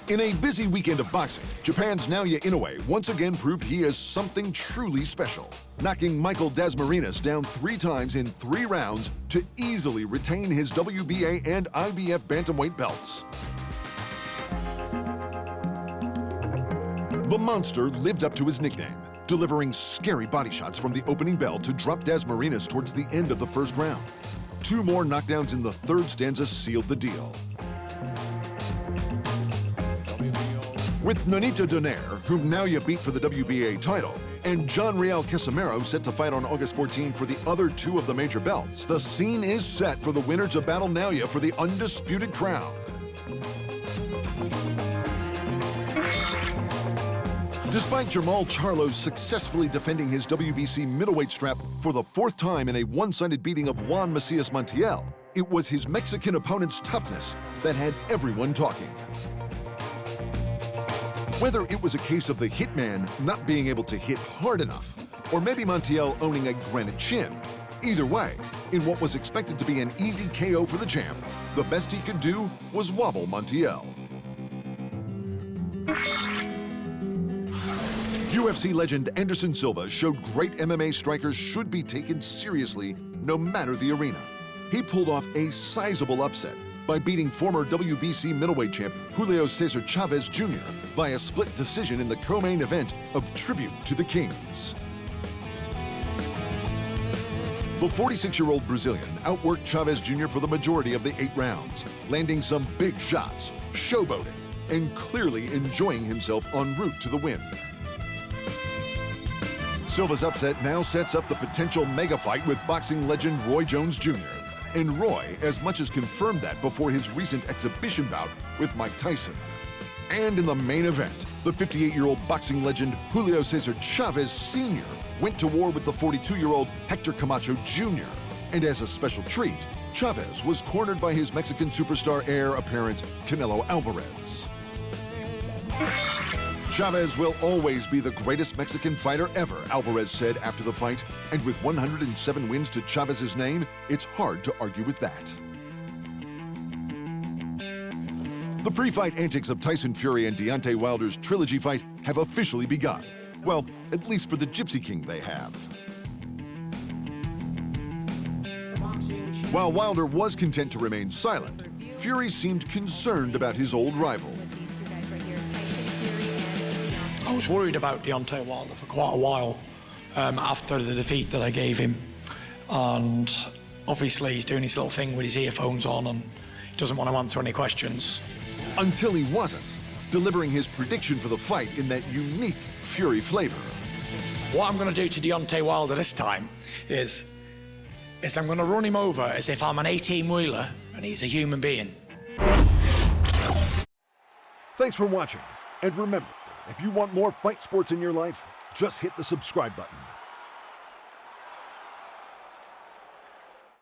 In a busy weekend of boxing, Japan's Naoya Inoue once again proved he is something truly special, knocking Michael Dasmarinas down 3 times in 3 rounds to easily retain his WBA and IBF bantamweight belts. The monster lived up to his nickname, delivering scary body shots from the opening bell to drop Dasmarinas towards the end of the first round. 2 more knockdowns in the 3rd stanza sealed the deal. With Nita de Nair, whom Naoya beat for the WBA title, and John Real Casimero set to fight on August 14 for the other 2 of the major belts, the scene is set for the winner to battle Naoya for the undisputed crown. Despite Jermall Charlos successfully defending his WBC middleweight strap for the 4th time in a one-sided beating of Juan Montiel, it was his Mexican opponent's toughness that had everyone talking. Whether it was a case of the hitman not being able to hit hard enough, or maybe Montiel owning a granite chin, either way, in what was expected to be an easy KO for the champ, the best he could do was wobble Montiel. UFC legend Anderson Silva showed great MMA strikers should be taken seriously no matter the arena. He pulled off a sizable upset by beating former WBC middleweight champ Julio César Chavez Jr. via split decision in the co-main event of Tribute to the Kings. The 46-year-old Brazilian outworked Chavez Jr. for the majority of the 8 rounds, landing some big shots, showboating, and clearly enjoying himself en route to the win. Silva's upset now sets up the potential mega fight with boxing legend Roy Jones Jr., and Roy as much as confirmed that before his recent exhibition bout with Mike Tyson. And in the main event, the 58-year-old boxing legend Julio Cesar Chavez Sr. went to war with the 42-year-old Hector Camacho Jr. And as a special treat, Chavez was cornered by his Mexican superstar heir apparent Canelo Alvarez. Chavez will always be the greatest Mexican fighter ever, Alvarez said after the fight. And with 107 wins to Chavez's name, it's hard to argue with that. The pre-fight antics of Tyson Fury and Deontay Wilder's trilogy fight have officially begun. Well, at least for the Gypsy King they have. While Wilder was content to remain silent, Fury seemed concerned about his old rival. I was worried about Deontay Wilder for quite a while after the defeat that I gave him. And obviously he's doing his little thing with his earphones on and he doesn't want to answer any questions. Until he wasn't, delivering his prediction for the fight in that unique Fury flavor. What I'm going to do to Deontay Wilder this time is I'm going to run him over as if I'm an 18-wheeler and he's a human being. Thanks for watching. And remember, if you want more fight sports in your life, just hit the subscribe button.